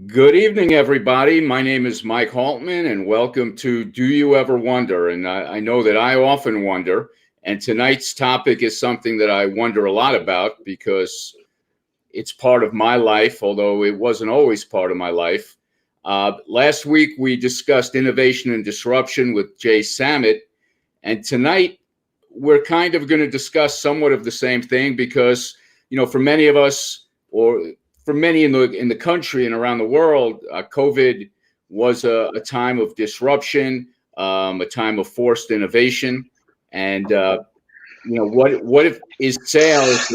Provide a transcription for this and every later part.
Good evening, everybody. My name is Mike Haltman, and welcome to Do You Ever Wonder? And I know that I often wonder, and tonight's topic is something that I wonder a lot about because it's part of my life, although it wasn't always part of my life. Last week, we discussed innovation and disruption with Jay Sammet, and tonight, we're kind of going to discuss somewhat of the same thing because, for many of us, or for many in the country and around the world, COVID was a time of disruption, a time of forced innovation, and what if is sales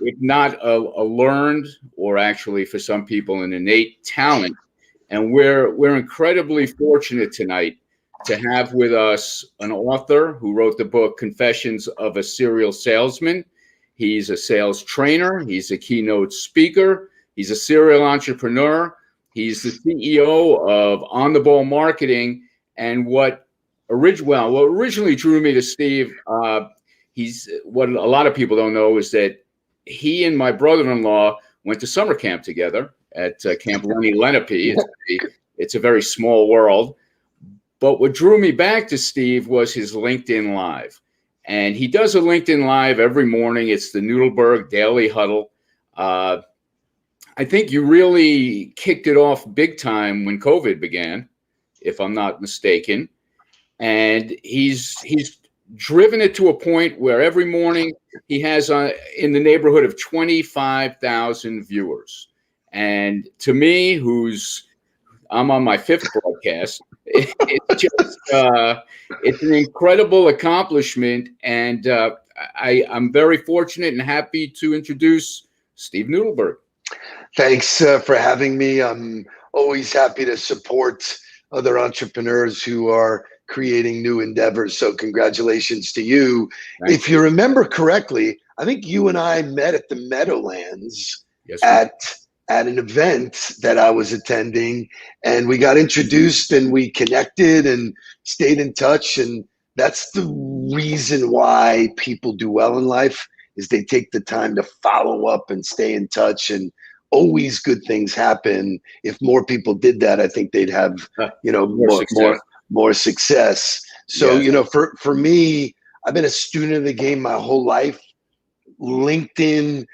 if not a learned or actually for some people an innate talent, and we're incredibly fortunate tonight to have with us an author who wrote the book Confessions of a Serial Salesman. He's a sales trainer. He's a keynote speaker. He's a serial entrepreneur. He's the CEO of On the Ball Marketing. And what originally drew me to Steve, he's what a lot of people don't know is that he and my brother-in-law went to summer camp together at Camp Lenny Lenape. It's a very small world. But what drew me back to Steve was his LinkedIn Live. And he does a LinkedIn Live every morning. It's the Nudelberg Daily Huddle. I think you really kicked it off big time when COVID began, if I'm not mistaken. And he's driven it to a point where every morning he has in the neighborhood of 25,000 viewers. And to me, I'm on my fifth broadcast, it's just it's an incredible accomplishment, and I'm very fortunate and happy to introduce Steve Nudelberg. Thanks for having me. I'm always happy to support other entrepreneurs who are creating new endeavors. So congratulations to you. If you remember correctly, I think you and I met at the Meadowlands at an event that I was attending, and we got introduced and we connected and stayed in touch. And that's the reason why people do well in life, is they take the time to follow up and stay in touch, and always good things happen. If more people did that, I think they'd have, more success. So, for me, I've been a student of the game my whole life. LinkedIn,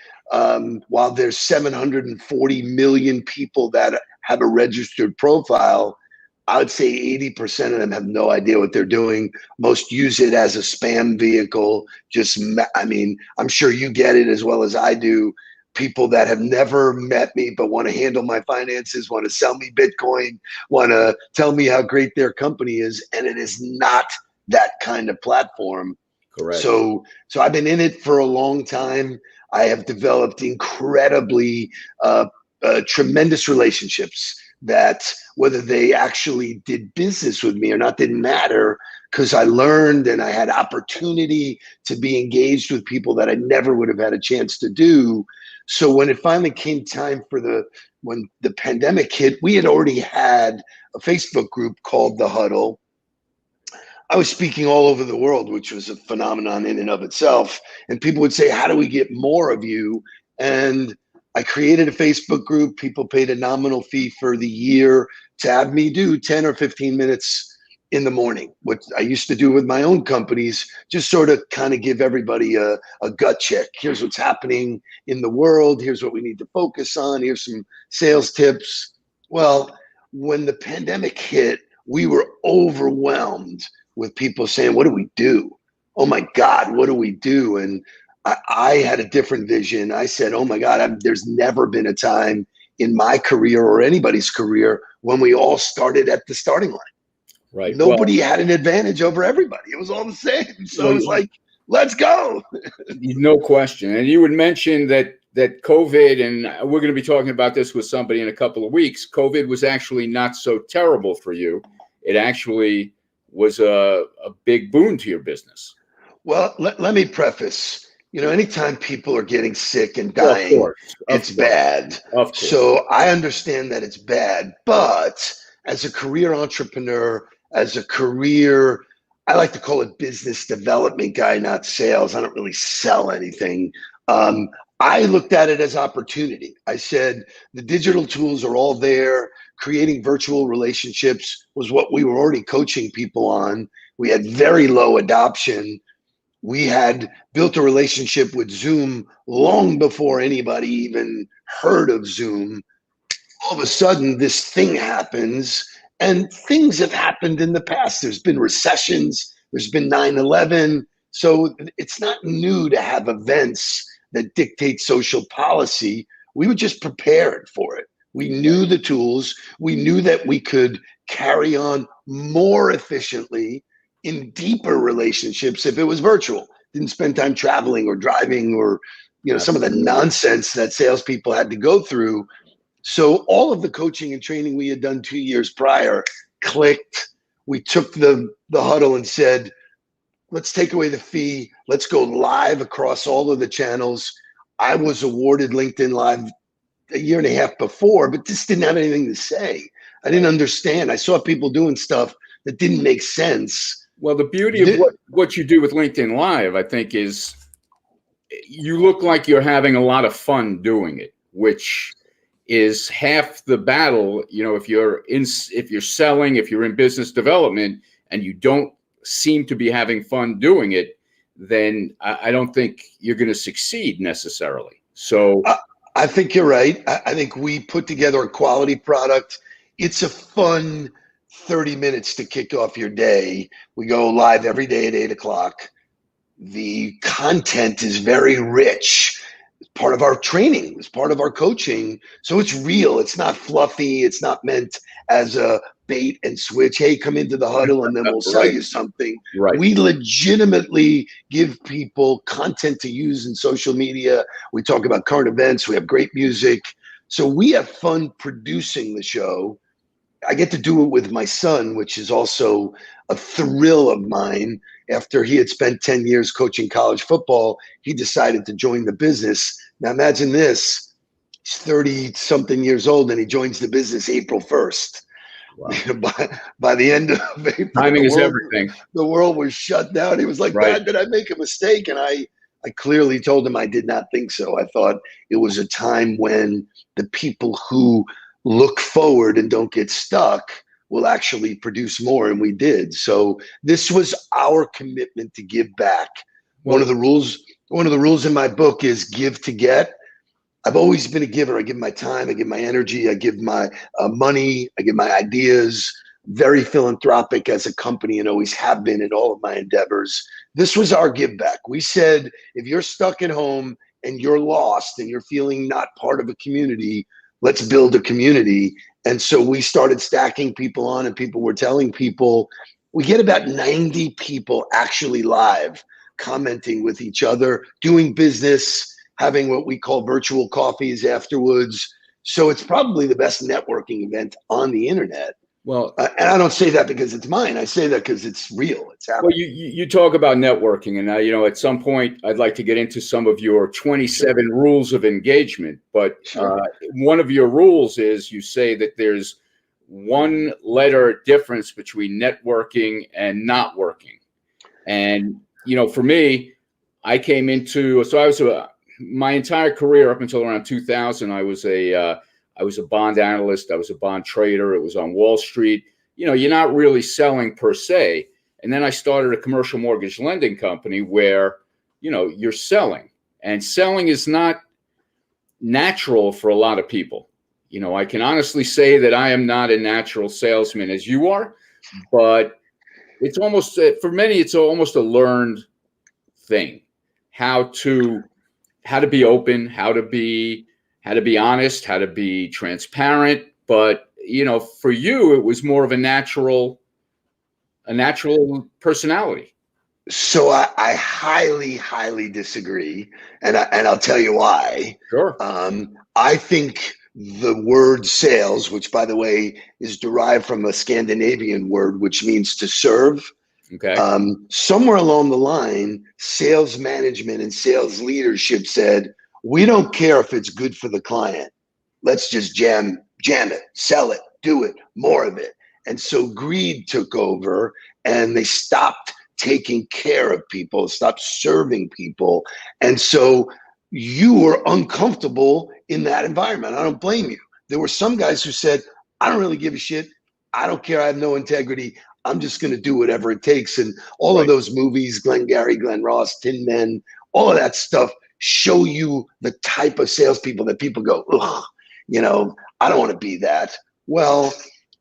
while there's 740 million people that have a registered profile, I would say 80% of them have no idea what they're doing. Most use it as a spam vehicle. I'm sure you get it as well as I do. People that have never met me but want to handle my finances, want to sell me Bitcoin, want to tell me how great their company is, and it is not that kind of platform. Correct. So I've been in it for a long time. I have developed incredibly tremendous relationships that, whether they actually did business with me or not, didn't matter, because I learned and I had opportunity to be engaged with people that I never would have had a chance to do. So when it finally came time when the pandemic hit, we had already had a Facebook group called The Huddle. I was speaking all over the world, which was a phenomenon in and of itself. And people would say, how do we get more of you? And I created a Facebook group. People paid a nominal fee for the year to have me do 10 or 15 minutes in the morning, what I used to do with my own companies, just sort of kind of give everybody a gut check. Here's what's happening in the world. Here's what we need to focus on. Here's some sales tips. Well, when the pandemic hit, we were overwhelmed with people saying, what do we do? Oh my God, what do we do? And I had a different vision. I said, oh my God, there's never been a time in my career or anybody's career when we all started at the starting line. Right. Nobody had an advantage over everybody. It was all the same. So it was like, let's go. No question. And you would mention that COVID, and we're going to be talking about this with somebody in a couple of weeks, COVID was actually not so terrible for you. It actually was a big boon to your business. Well, let me preface, anytime people are getting sick and dying, it's bad. Of course. So I understand that it's bad, but as a career entrepreneur, I like to call it business development guy, not sales. I don't really sell anything. I looked at it as opportunity. I said, the digital tools are all there. Creating virtual relationships was what we were already coaching people on. We had very low adoption. We had built a relationship with Zoom long before anybody even heard of Zoom. All of a sudden, this thing happens, and things have happened in the past. There's been recessions, there's been 9/11. So it's not new to have events that dictate social policy. We were just prepared for it. We knew the tools, we knew that we could carry on more efficiently in deeper relationships if it was virtual. Didn't spend time traveling or driving or some of the nonsense that salespeople had to go through. So all of the coaching and training we had done 2 years prior clicked. We took the huddle and said, let's take away the fee. Let's go live across all of the channels. I was awarded LinkedIn Live a year and a half before, but just didn't have anything to say. I didn't understand. I saw people doing stuff that didn't make sense. Well, the beauty of what you do with LinkedIn Live, I think, is you look like you're having a lot of fun doing it, which is half the battle. If you're selling, if you're in business development and you don't seem to be having fun doing it, then I don't think you're going to succeed necessarily. So I think you're right. I think we put together a quality product. It's a fun 30 minutes to kick off your day. We go live every day at 8:00. The content is very rich. It's part of our training. It's part of our coaching. So it's real. It's not fluffy. It's not meant as a bait and switch. Hey, come into the huddle and then we'll sell you something. Right. We legitimately give people content to use in social media. We talk about current events. We have great music. So we have fun producing the show. I get to do it with my son, which is also a thrill of mine. After he had spent 10 years coaching college football, he decided to join the business. Now imagine this, he's 30 something years old and he joins the business April 1st. Wow. By the end of April, timing is everything. The world was shut down. He was like, right. Dad, did I make a mistake? And I clearly told him I did not think so. I thought it was a time when the people who look forward and don't get stuck will actually produce more, and we did. So this was our commitment to give back. Well, one of the rules in my book is give to get. I've always been a giver. I give my time, I give my energy, I give my money, I give my ideas. Very philanthropic as a company and always have been in all of my endeavors. This was our give back. We said, if you're stuck at home and you're lost and you're feeling not part of a community, let's build a community. And so we started stacking people on, and people were telling people, we get about 90 people actually live, commenting with each other, doing business, having what we call virtual coffees afterwards. So it's probably the best networking event on the internet. Well, and I don't say that because it's mine. I say that because it's real. It's happening. Well, you talk about networking, and at some point, I'd like to get into some of your 27 rules of engagement. But one of your rules is you say that there's one letter difference between networking and not working. And for me, I came into my entire career up until around 2000. I was a bond analyst. I was a bond trader. It was on Wall Street. You're not really selling per se. And then I started a commercial mortgage lending company where, you're selling. And selling is not natural for a lot of people. I can honestly say that I am not a natural salesman as you are, but it's almost, for many, it's almost a learned thing. How to be open, how to be honest, how to be transparent. But, for you, it was more of a natural personality. So I highly, highly disagree. And I'll tell you why. Sure. I think the word sales, which by the way is derived from a Scandinavian word, which means to serve. Okay. Somewhere along the line, sales management and sales leadership said, we don't care if it's good for the client. Let's just jam it, sell it, do it, more of it. And so greed took over and they stopped taking care of people, stopped serving people. And so you were uncomfortable in that environment. I don't blame you. There were some guys who said, I don't really give a shit. I don't care. I have no integrity. I'm just going to do whatever it takes. And all of Right. those movies, Glengarry, Glen Ross, Tin Men, all of that stuff show you the type of salespeople that people go, ugh, I don't want to be that. Well,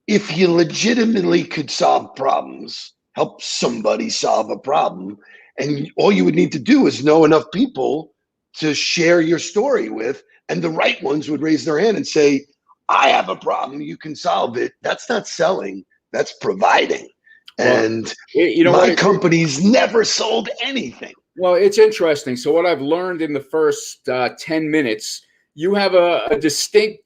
if you legitimately could solve problems, help somebody solve a problem, and all you would need to do is know enough people to share your story with, and the right ones would raise their hand and say, I have a problem, you can solve it. That's not selling, that's providing. Well, And you know my what? company's never sold anything. Well, it's interesting. So what I've learned in the first 10 minutes, you have a distinct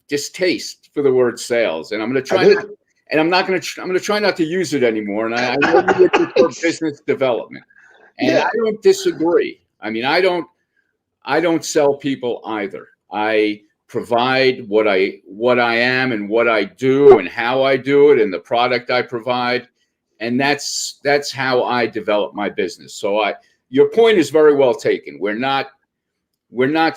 distaste for the word sales, and I'm going to try not, and I'm going to try not to use it anymore. And I know you would prefer business development, and Yeah. I don't disagree. I mean, I don't sell people either. I provide what I am and what I do and how I do it and the product I provide, and that's how I develop my business. So your point is very well taken. We're not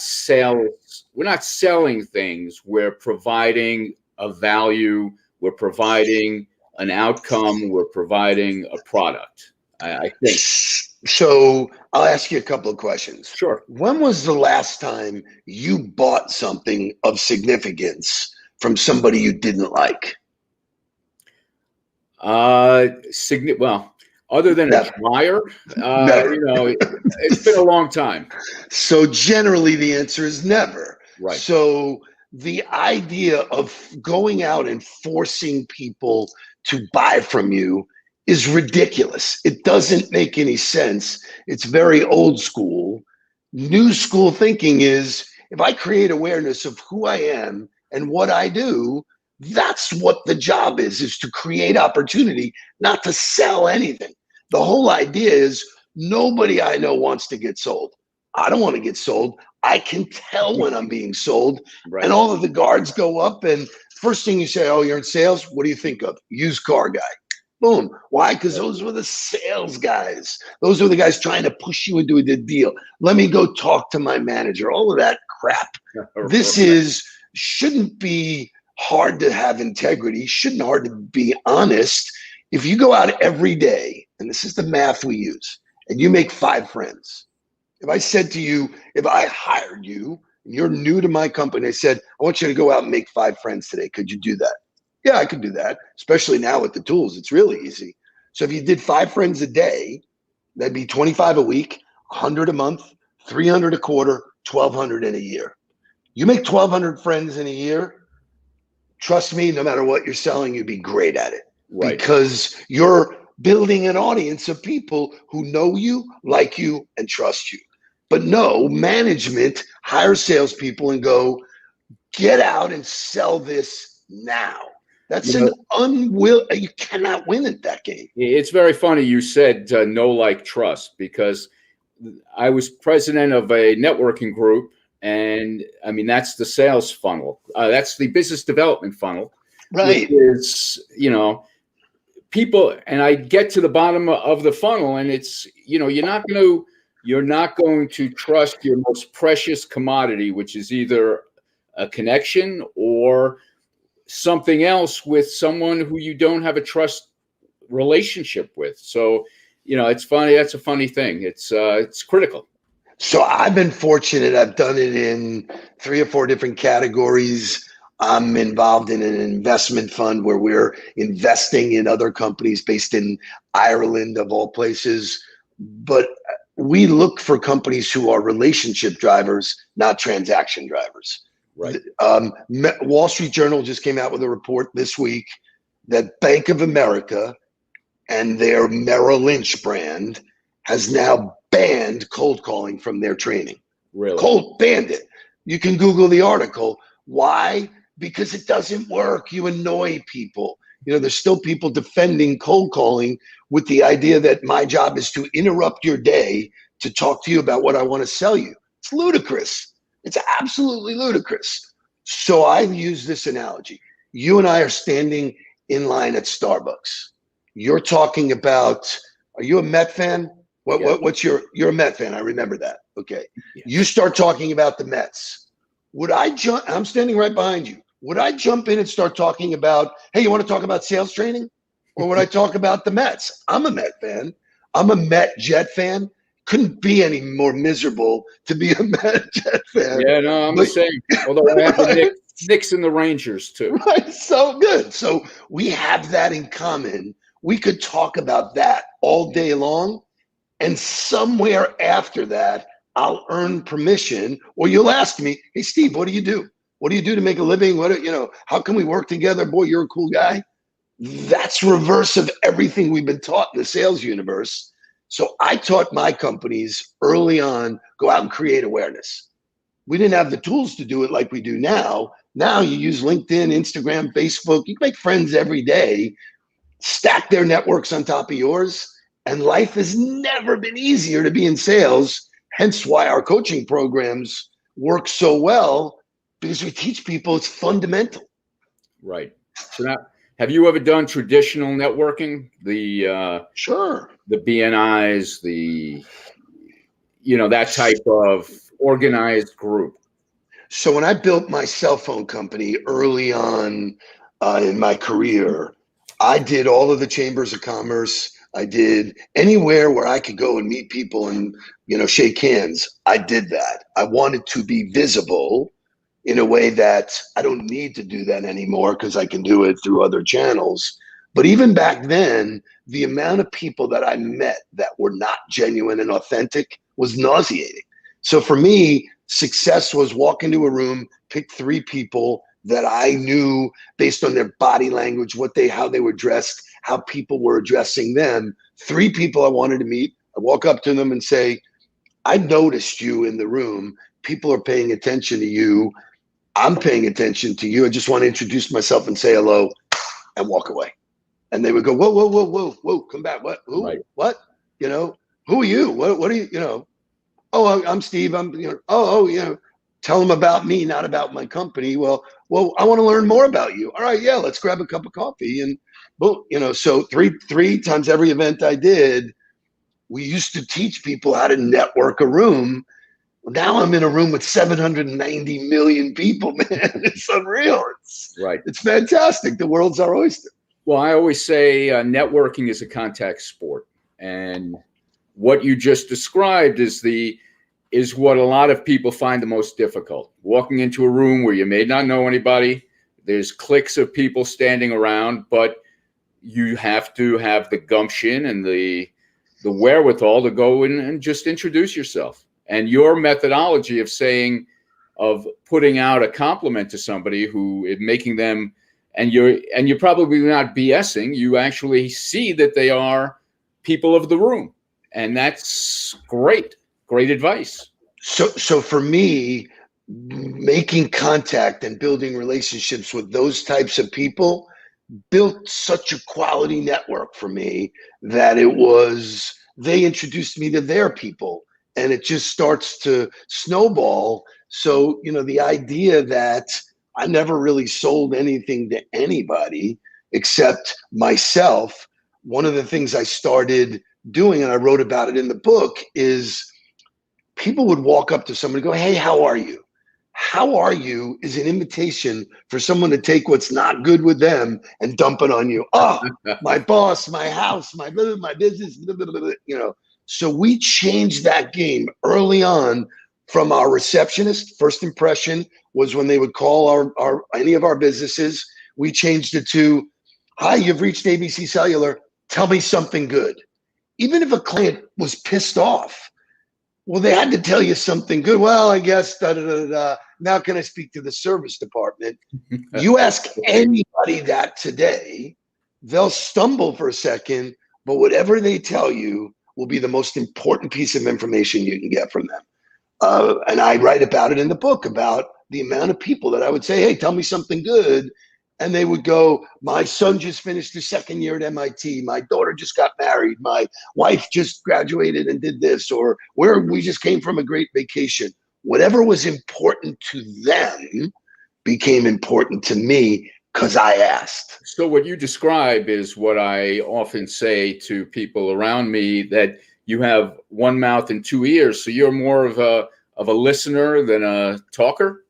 selling things. We're providing a value. We're providing an outcome. We're providing a product. I think. So I'll ask you a couple of questions. Sure. When was the last time you bought something of significance from somebody you didn't like? Well, other than a dryer, it's been a long time. So generally the answer is never. Right. So the idea of going out and forcing people to buy from you is ridiculous. It doesn't make any sense. It's very old school. New school thinking is, if I create awareness of who I am and what I do, that's what the job is to create opportunity, not to sell anything. The whole idea is nobody I know wants to get sold. I don't want to get sold. I can tell when I'm being sold. Right. And all of the guards go up, and first thing you say, oh, you're in sales? What do you think of? Used car guy. Boom. Why? Because those were the sales guys. Those were the guys trying to push you into a deal. Let me go talk to my manager. All of that crap. This shouldn't be hard to have integrity, shouldn't hard to be honest. If you go out every day, and this is the math we use, and you make 5 friends. If I said to you, if I hired you, and you're new to my company, I said, I want you to go out and make 5 friends today. Could you do that? Yeah, I could do that, especially now with the tools. It's really easy. So if you did 5 friends a day, that'd be 25 a week, 100 a month, 300 a quarter, 1,200 in a year. You make 1,200 friends in a year, trust me, no matter what you're selling, you'd be great at it. Right. Because you're building an audience of people who know you, like you, and trust you. But no, management hires salespeople and go, get out and sell this now. That's you cannot win at that game. It's very funny you said know, like, trust, because I was president of a networking group. And I mean, that's the sales funnel. That's the business development funnel. Right. Which is, people, and I get to the bottom of the funnel, and it's, you're not going to trust your most precious commodity, which is either a connection or something else with someone who you don't have a trust relationship with. So, it's funny. That's a funny thing. It's critical. So I've been fortunate. I've done it in 3 or 4 different categories. I'm involved in an investment fund where we're investing in other companies based in Ireland, of all places. But we look for companies who are relationship drivers, not transaction drivers. Right. Wall Street Journal just came out with a report this week that Bank of America and their Merrill Lynch brand has now banned cold calling from their training. Really? Banned it. You can Google the article. Why? Because it doesn't work. You annoy people. There's still people defending cold calling with the idea that my job is to interrupt your day to talk to you about what I want to sell you. It's ludicrous. It's absolutely ludicrous. So I've used this analogy. You and I are standing in line at Starbucks. You're talking about, are you a Met fan? Yeah. What's you're a Met fan? I remember that. Okay. Yeah. You start talking about the Mets. Would I jump? I'm standing right behind you. Would I jump in and start talking about, hey, you want to talk about sales training? Or would I talk about the Mets? I'm a Met fan. I'm a Met Jet fan. Couldn't be any more miserable to be a Met Jet fan. Yeah, no, I'm the But same. Although I have the Knicks and the Rangers too. right, so good. So we have that in common. We could talk about that all day long. And somewhere after that, I'll earn permission, or you'll ask me, hey, Steve, what do you do? What do you do to make a living? How can we work together? Boy, you're a cool guy. That's reverse of everything we've been taught in the sales universe. So I taught my companies early on, go out and create awareness. We didn't have the tools to do it like we do now. Now you use LinkedIn, Instagram, Facebook. You can make friends every day, stack their networks on top of yours. And life has never been easier to be in sales. Hence why our coaching programs work so well, because we teach people it's fundamental. Right. So now, have you ever done traditional networking? Sure. The BNIs, that type of organized group. So when I built my cell phone company early on in my career, I did all of the chambers of commerce. I did anywhere where I could go and meet people and, shake hands. I did that. I wanted to be visible in a way that I don't need to do that anymore because I can do it through other channels. But even back then, the amount of people that I met that were not genuine and authentic was nauseating. So for me, success was walk into a room, pick 3 people that I knew based on their body language, how they were dressed, how people were addressing them. 3 people I wanted to meet. I walk up to them and say, I noticed you in the room. People are paying attention to you. I'm paying attention to you. I just want to introduce myself and say hello and walk away. And they would go, whoa, whoa, whoa, whoa, whoa, come back. What? Who? Right. What? Who are you? What are you, Oh, I'm Steve. Tell them about me, not about my company. Well, I want to learn more about you. All right, yeah, let's grab a cup of coffee. And so three times every event I did, we used to teach people how to network a room. Now I'm in a room with 790 million people, man. It's unreal. It's fantastic. The world's our oyster. Well, I always say networking is a contact sport. And what you just described is what a lot of people find the most difficult. Walking into a room where you may not know anybody, there's cliques of people standing around, but you have to have the gumption and the wherewithal to go in and just introduce yourself. And your methodology of putting out a compliment to somebody who is making them, and you're probably not BSing, you actually see that they are people of the room. And that's great advice. So for me, making contact and building relationships with those types of people built such a quality network for me that they introduced me to their people, and it just starts to snowball. So, the idea that I never really sold anything to anybody except myself. One of the things I started doing, and I wrote about it in the book, is people would walk up to someone and go, hey, how are you? How are you is an invitation for someone to take what's not good with them and dump it on you. Oh, my boss, my house, my business, blah, blah, blah, blah. So we changed that game early on from our receptionist. First impression was when they would call any of our businesses. We changed it to, hi, you've reached ABC Cellular. Tell me something good. Even if a client was pissed off, well, they had to tell you something good. Well, I guess, now can I speak to the service department? You ask anybody that today, they'll stumble for a second, but whatever they tell you will be the most important piece of information you can get from them. And I write about it in the book, about the amount of people that I would say, hey, tell me something good. And they would go, my son just finished his 2nd year at MIT. My daughter just got married. My wife just graduated and did this, or we just came from a great vacation. Whatever was important to them became important to me because I asked. So what you describe is what I often say to people around me, that you have one mouth and two ears. So you're more of a listener than a talker.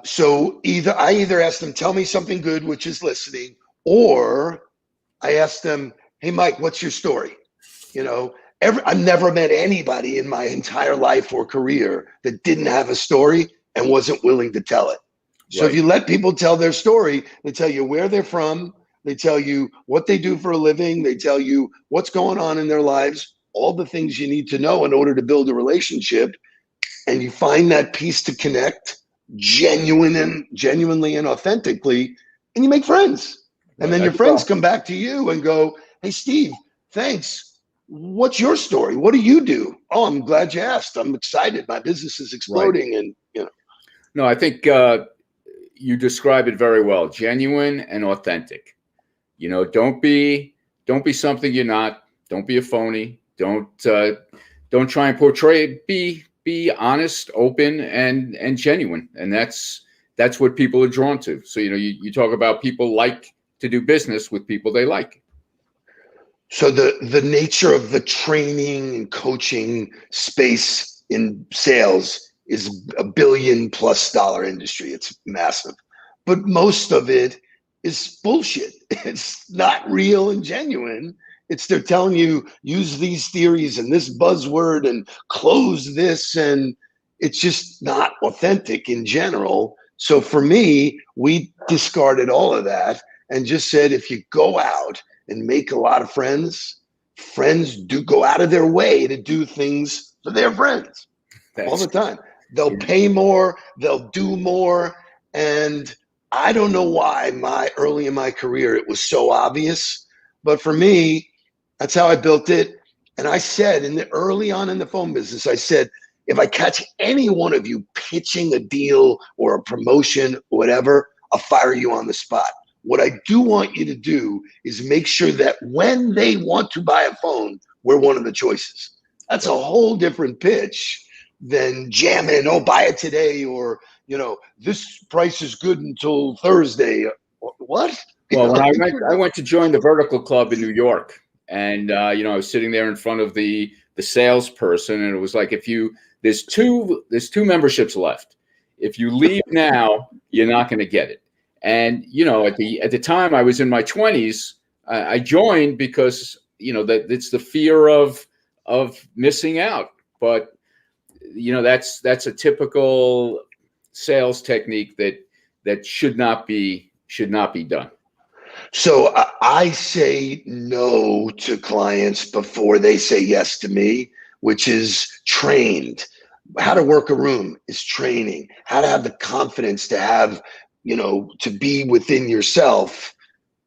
So I either ask them, tell me something good, which is listening, or I ask them, hey, Mike, what's your story? You know, I've never met anybody in my entire life or career that didn't have a story and wasn't willing to tell it. So Right. if you let people tell their story, they tell you where they're from, they tell you what they do for a living, they tell you what's going on in their lives, all the things you need to know in order to build a relationship, and you find that piece to connect genuinely and authentically, and you make friends. And then your friends come back to you and go, hey, Steve, thanks. What's your story? What do you do? Oh, I'm glad you asked. I'm excited. My business is exploding. Right. And, you know. No, I think you describe it very well. Genuine and authentic. You know, don't be something you're not. Don't be a phony. Don't try and portray. Be honest, open, and genuine. And that's what people are drawn to. So, you know, you talk about people like to do business with people they like. So the nature of the training and coaching space in sales is $1 billion+ industry. It's massive, but most of it is bullshit. It's not real and genuine. It's they're telling you use these theories and this buzzword and close this, and it's just not authentic in general. So for me, we discarded all of that and just said, if you go out and make a lot of friends do go out of their way to do things for their friends all the time. They'll pay more, they'll do more. And I don't know why early in my career, it was so obvious, but for me, that's how I built it. And I said early on in the phone business, I said, if I catch any one of you pitching a deal or a promotion or whatever, I'll fire you on the spot. What I do want you to do is make sure that when they want to buy a phone, we're one of the choices. That's a whole different pitch than jamming, oh, buy it today, or, you know, this price is good until Thursday. What? Well, when I went to join the Vertical Club in New York, and you know, I was sitting there in front of the salesperson, and it was like, there's two memberships left. If you leave now, you're not going to get it. And you know, at the time I was in my 20s, I joined because, you know, that it's the fear of missing out. But you know, that's a typical sales technique that should not be done. So I say no to clients before they say yes to me, which is trained. How to work a room is training. How to have the confidence to have, you know, to be within yourself.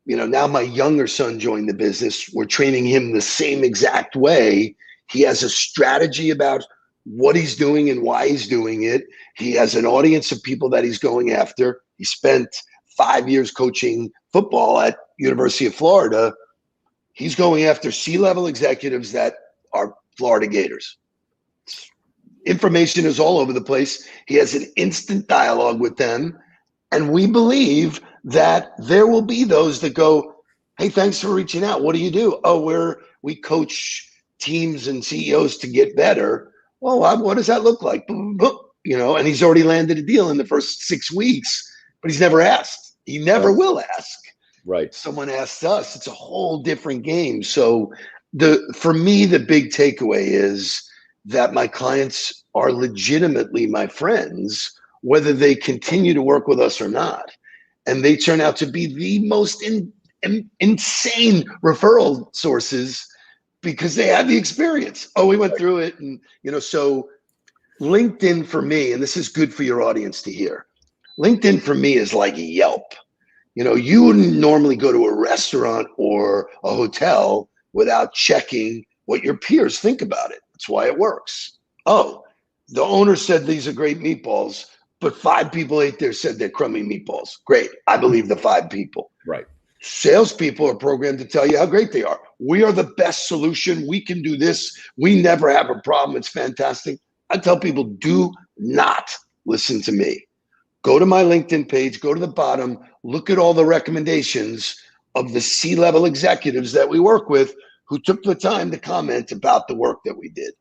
You know, now my younger son joined the business. We're training him the same exact way. He has a strategy about what he's doing and why he's doing it. He has an audience of people that he's going after. He spent 5 years coaching football at University of Florida. He's going after C-level executives that are Florida Gators. Information is all over the place. He has an instant dialogue with them. And we believe that there will be those that go, hey, thanks for reaching out. What do you do? Oh, we coach teams and CEOs to get better. Well, what does that look like? You know, and he's already landed a deal in the first 6 weeks, but he's never asked. He never will ask. Right. Someone asks us. It's a whole different game. So for me, the big takeaway is that my clients are legitimately my friends, whether they continue to work with us or not. And they turn out to be the most insane referral sources because they have the experience. Oh, we went through it. And, you know, so LinkedIn for me, and this is good for your audience to hear, LinkedIn for me is like Yelp. You know, you wouldn't normally go to a restaurant or a hotel without checking what your peers think about it. That's why it works. Oh, the owner said these are great meatballs, but 5 people ate there, said they're crummy meatballs. Great. I believe the 5 people. Right. Salespeople are programmed to tell you how great they are. We are the best solution. We can do this. We never have a problem. It's fantastic. I tell people, do not listen to me. Go to my LinkedIn page, go to the bottom, look at all the recommendations of the C-level executives that we work with. who took the time to comment about the work that we did.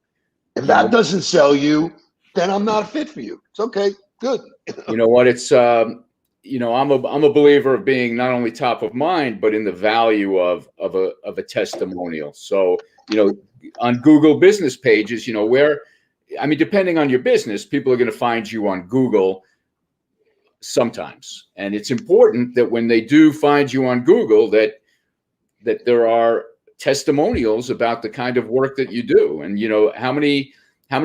If You know, that doesn't sell you, then I'm not a fit for you. It's okay. Good. you know what? It's I'm a believer of being not only top of mind, but in the value of a testimonial. So, on Google business pages, depending on your business, people are going to find you on Google sometimes. And it's important that when they do find you on Google, that there are testimonials about the kind of work that you do. And how many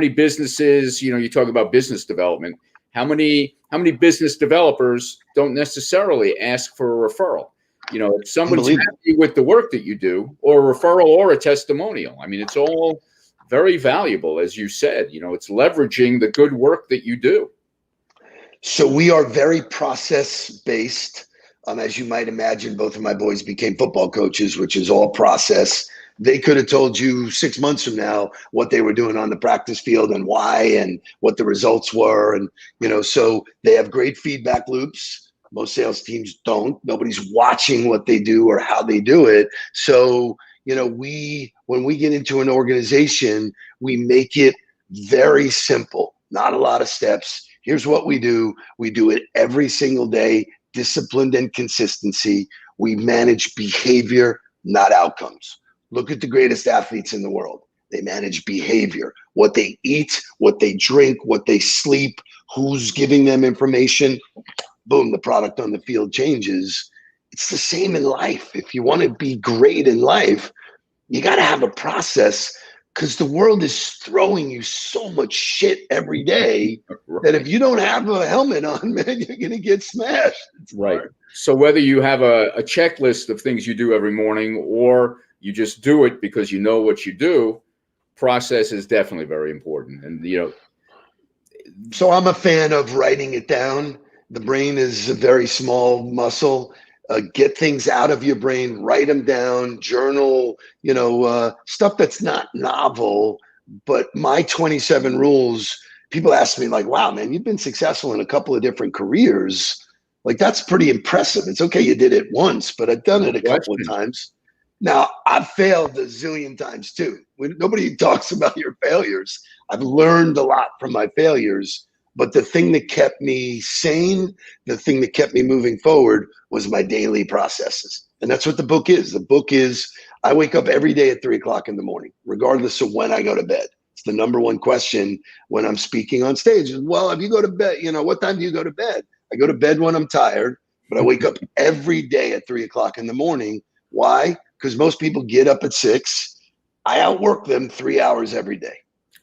businesses, you talk about business development, how many business developers don't necessarily ask for a referral? If someone's happy with the work that you do, or a referral or a testimonial, it's all very valuable. As you said, it's leveraging the good work that you do. So we are very process based. As you might imagine, both of my boys became football coaches, which is all process. They could have told you 6 months from now what they were doing on the practice field and why and what the results were. And, so they have great feedback loops. Most sales teams don't. Nobody's watching what they do or how they do it. So, when we get into an organization, we make it very simple, not a lot of steps. Here's what we do. We do it every single day, disciplined and consistency. We manage behavior, not outcomes. Look at the greatest athletes in the world. They manage behavior, what they eat, what they drink, what they sleep, who's giving them information. Boom, the product on the field changes. It's the same in life. If you want to be great in life, you got to have a process, because the world is throwing you so much shit every day that if you don't have a helmet on, man, you're going to get smashed. It's right. hard. So whether you have a checklist of things you do every morning, or you just do it because you know what you do, process is definitely very important. And, So I'm a fan of writing it down. The brain is a very small muscle. Get things out of your brain, write them down, journal, stuff that's not novel. But my 27 rules, people ask me like, wow, man, you've been successful in a couple of different careers. Like, that's pretty impressive. It's okay, you did it once, but I've done it a couple of times. Now, I've failed a zillion times too. Nobody talks about your failures. I've learned a lot from my failures. But the thing that kept me sane, the thing that kept me moving forward, was my daily processes. And that's what the book is. The book is, I wake up every day at 3 o'clock in the morning, regardless of when I go to bed. It's the number one question when I'm speaking on stage. Well, if you go to bed, what time do you go to bed? I go to bed when I'm tired, but I wake up every day at 3 o'clock in the morning. Why? Because most people get up at 6. I outwork them 3 hours every day.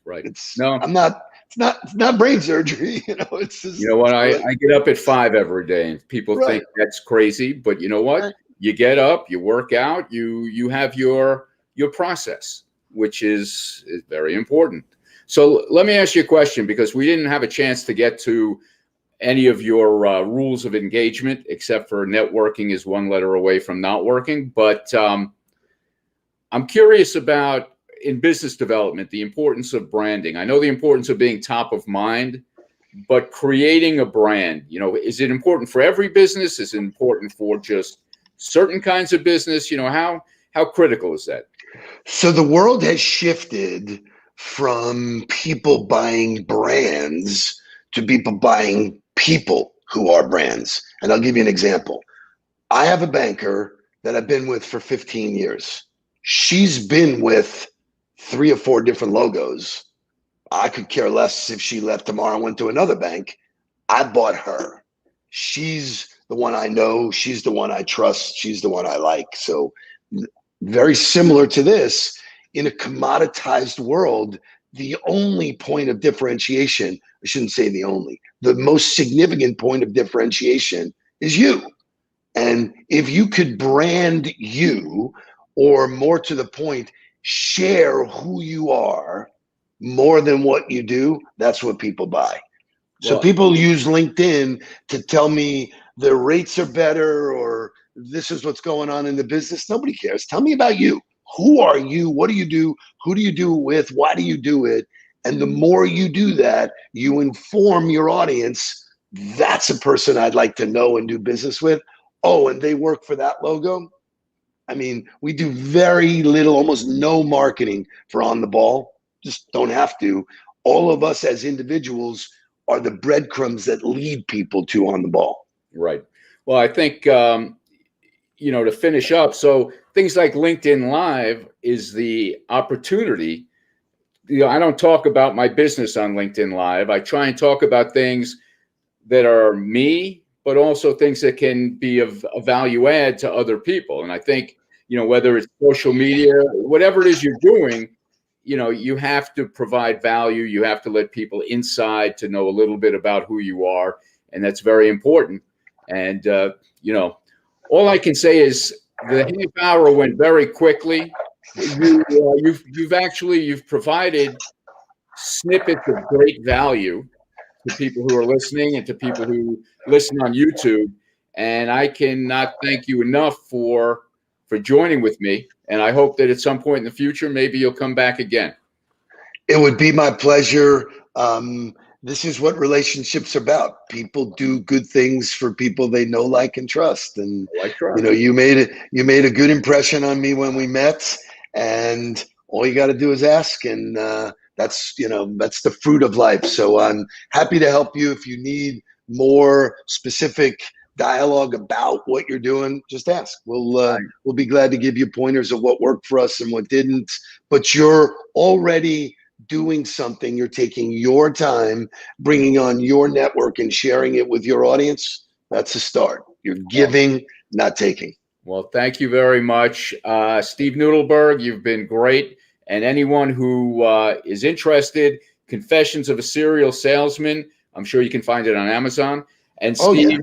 Right. It's not brain surgery. It's just, I get up at 5 every day, and people think that's crazy, but you know what? Right. You get up, you work out, you have your process, which is very important. So let me ask you a question, because we didn't have a chance to get to any of your rules of engagement, except for networking is one letter away from not working. But I'm curious about, in business development, the importance of branding. I know the importance of being top of mind, but creating a brand, is it important for every business? Is it important for just certain kinds of business? How critical is that? So the world has shifted from people buying brands to people buying people who are brands. And I'll give you an example. I have a banker that I've been with for 15 years. She's been with 3 or 4 different logos. I could care less if she left tomorrow and went to another bank. I bought her. She's the one I know. She's the one I trust. She's the one I like. So very similar to this, in a commoditized world, the only point of differentiation, I shouldn't say the only, the most significant point of differentiation is you. And if you could brand you, or more to the point, share who you are more than what you do, that's what people buy. So people use LinkedIn to tell me their rates are better, or this is what's going on in the business. Nobody cares. Tell me about you. Who are you? What do you do? Who do you do it with? Why do you do it? And the more you do that, you inform your audience. That's a person I'd like to know and do business with. Oh, and they work for that logo. I mean, we do very little, almost no marketing for On the Ball. Just don't have to. All of us as individuals are the breadcrumbs that lead people to On the Ball. Right. Well, I think, to finish up, so things like LinkedIn Live is the opportunity. I don't talk about my business on LinkedIn Live. I try and talk about things that are me, but also things that can be of a value add to other people. And I think, whether it's social media, whatever it is you're doing, you have to provide value. You have to let people inside to know a little bit about who you are. And that's very important. And, all I can say is the half hour went very quickly. You've provided snippets of great value to people who are listening and to people who listen on YouTube. And I cannot thank you enough for joining with me. And I hope that at some point in the future, maybe you'll come back again. It would be my pleasure. This is what relationships are about. People do good things for people they know, like, and trust. And you made a good impression on me when we met. And all you got to do is ask, and that's the fruit of life. So I'm happy to help you. If you need more specific dialogue about what you're doing, just ask. We'll be glad to give you pointers of what worked for us and what didn't. But you're already doing something. You're taking your time, bringing on your network and sharing it with your audience. That's a start. You're giving, not taking. Well, thank you very much. Steve Nudelberg, you've been great. And anyone who is interested, Confessions of a Serial Salesman, I'm sure you can find it on Amazon. And Steve,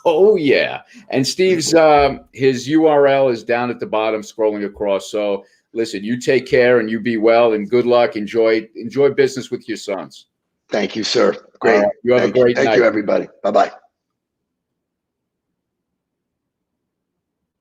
oh yeah. And Steve's, his URL is down at the bottom, scrolling across. So listen, you take care and you be well and good luck. Enjoy business with your sons. Thank you, sir. Great. You have a great night. Thank you, everybody. Bye-bye.